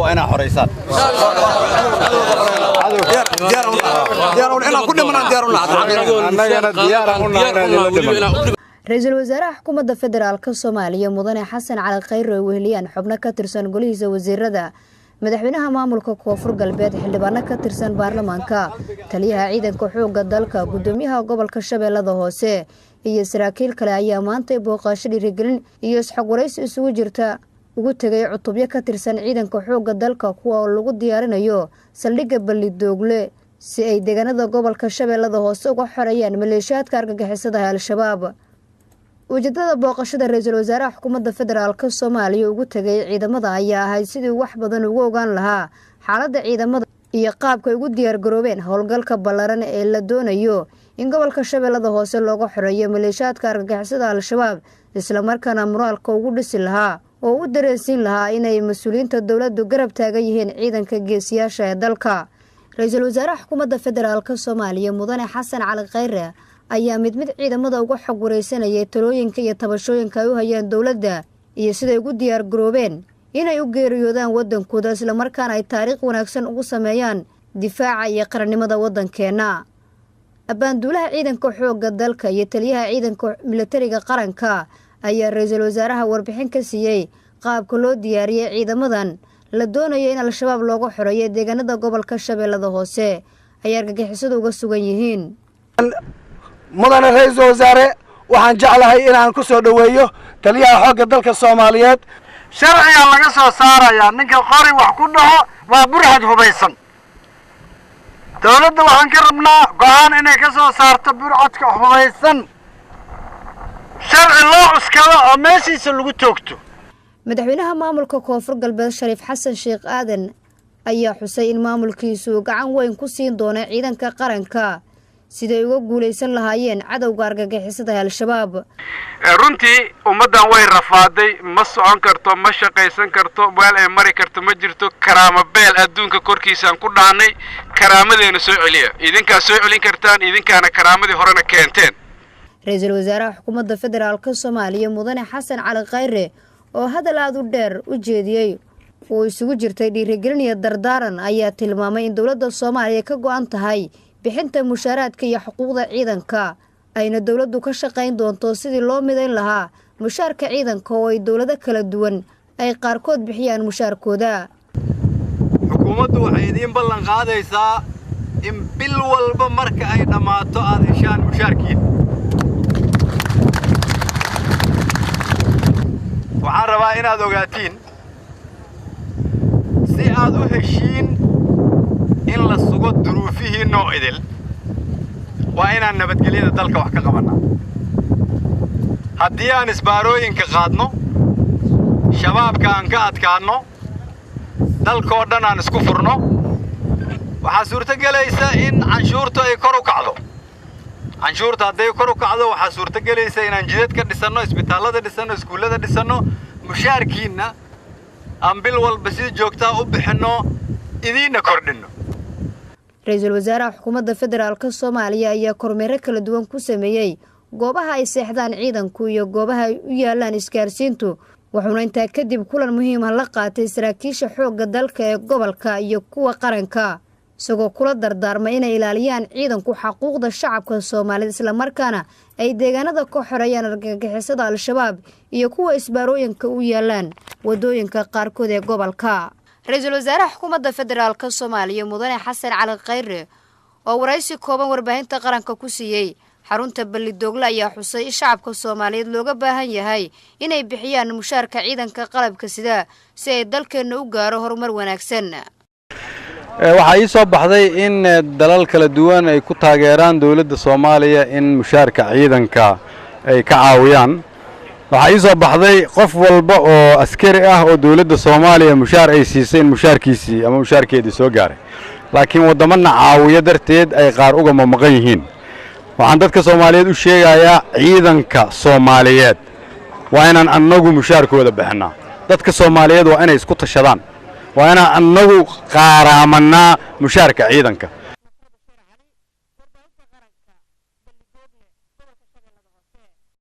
waa inaa xoraysaan ra-iisul wasaaraha xukuumadda federaalka Soomaaliya mudane Xasan Cali Khayre weheliyaan xubno ka tirsan golihiisa wasiirada madaxweynaha maamulka Koonfur Galbeed xildhibaano ka tirsan baarlamaanka taliyaha ciidanka xoogga dalka gudoomiyaha gobolka Shabeellada Hoose iyo saraakiil kale ayaa maanta booqasho dhiirigelin iyo isxog waraysi isugu jirta ugu tagay cutubyo ka tirsan ciidanka xoogga dalka kuwa oo lagu diyaarinayo saldhigga Balidoogle si ay deegaanada gobolka Shabeellada Hoose uga xoreeyaan maleeshiyaadka argagixisada Al-Shabaab. ujeedada booqashada ra-iisul wasaaraha xukuumadda federaalka Soomaaliya ugu tagay ciidamada ayaa ahayd sidii wax badan ugu ogaan lahaa xaaladda ciidamada iyo qaabka ay ugu diyaar garoobeen howlgalka ballaaran ee la doonayo in gobolka Shabeellada Hoose looga xoreeyo maleeshiyaadka argagixisada Al-Shabaab isla markaana moraalka ugu dhisi lahaa oo u dareensiin lahaa inay mas'uuliyiinta dawladdu garab taagan yihiin ciidanka geesiyaasha ee dalka. ra-iisul wasaaraha xukuumadda federaalka Soomaaliya mudane Xasan Cali Khayre ayaa mid ciidamada uga xog wareysanayay talooyinka iyo tabashooyinka ay u hayaan dawladda iyo sida ay ugu diyaar garoobeen inay u geeriyoodaan wadankooda isla markaana ay taariikh wanaagsan ugu sameeyaan difaaca iyo qarannimada wadankeena. abaanduulaha ciidanka xoogga dalka iyo taliyaha ciidanka militariga qaranka ayaa ra-iisul wasaaraha warbixin ka siiyay qaabka loo diyaariyay ciidamadan la doonayo in Al-Shabaab looga xoreeyo deegaanada gobolka Shabeellada Hoose ay argagixisadu uga sugan yihiin. mudane ra-iisul wasaare waxaan jeclahay inaan ku soo dhaweeyo taliyaha xoogga dalka Soomaaliyeed sharciga laga soo saaraya ninka qori wax ku dhaho waa burhad hubaysan dawladda waxaan ka rabnaa go'aan inay ka soo saarto burhadka hubaysan sharci loo cuskado oo meeshiisa lagu toogto. madaxweynaha maamulka Koonfur Galbeed Shariif Xasan Sheekh Aadan ayaa xusay in maamulkiisu gacan weyn ku siin doono ciidanka qaranka siday uga guuleysan lahaayeen cadawga argagixisada Al-Shabaab. runtii ummadan way rafaaday ma socon karto ma shaqaysan karto weel ay mari karto ma jirto karaama beel adduunka korkiisa ku dhaanay karaamadeena soo celiya idinka soo celin kartaan idinkaana karaamadii horena keenteen. ra-iisul wasaaraha xukuumadda federaalka Soomaaliya mudane Xasan Cali Khayre oo hadal aad u dheer u jeediyay oo isugu jirtay dhiirigelin iyo dardaaran ayaa tilmaamay in dawladda Soomaaliya ka go'an tahay bixinta mushaaraadka iyo xuquuqda ciidanka ayna dawladdu ka shaqayn doonto sidii loo midayn lahaa mushaarka ciidanka oo ay dawlado kala duwan ay qaarkood bixiyaan mushaarkooda. xukuumaddu waxay idin ballan qaadaysaa in bil walba marka ay dhamaato aad heshaan mushaarkiin. waxaan rabaa inaad ogaatiin si aad u heshiin in la sugo duruufihii noo idil waa inaan nabadgelyada dalka wax ka qabanaa. haddii aan isbaarooyinka qaadno shabaabka aan ka adkaanno dalkoo dhan aan isku furno waxaa suurtagelaysa in canshuurtu ay kor u kacdo. canshuurta hadday kor u kacdo waxaa suurtagelaysa inaan jidad ka dhisanno isbitaallada dhisanno iskuullada dhisanno mushaarkiinna aan bil walba si joogtaa u bixinno idiinna kordhinno. ra-iisul wasaaraha xukuumadda federaalka Soomaaliya ayaa kormeero kala duwan ku sameeyay goobaha ay seexdaan ciidanku iyo goobaha ay u yaalaan isgaarsiintu wuxuuna intaa kadib kulan muhiim ah la qaatay saraakiisha xoogga dalka ee gobolka iyo kuwa qaranka isagoo kula dardaarmay inay ilaaliyaan ciidanku xuquuqda shacabka Soomaaliyeed isla markaana ay deegaanada ka xoreeyaan argagixisada Al-Shabaab iyo kuwa isbaarooyinka u yaalaan wadooyinka qaarkood ee gobolka. ra-iisul wasaaraha xukuumadda federaalka Soomaaliya mudane Xasan Cali Khayre oo waraysi kooban warbaahinta qaranka ku siiyay xarunta Balidoogle ayaa xusay in shacabka Soomaaliyeed looga baahan yahay inay bixiyaan mushaarka ciidanka qalabka sida si ay dalkeena u gaaro horumar wanaagsan. waxaa ii soo baxday in dalal kala duwan ay ku taageeraan dawladda Soomaaliya in mushaarka ciidanka ay ka caawiyaan. waxaa ii soo baxday qof walba oo askari ah oo dawladda Soomaaliya mushaar ay siisay in mushaarkiisii ama mushaarkeedii soo gaaray laakiin wadamada caawiya darteed ay qaar uga maqan yihiin. waxaan dadka Soomaaliyeed u sheegayaa ciidanka Soomaaliyeed waa inaan annagu mushaarkooda bixinaa. dadka Soomaaliyeed waa inay isku tashadaan waa inaan annagu qaaraamanaa mushaarka ciidanka.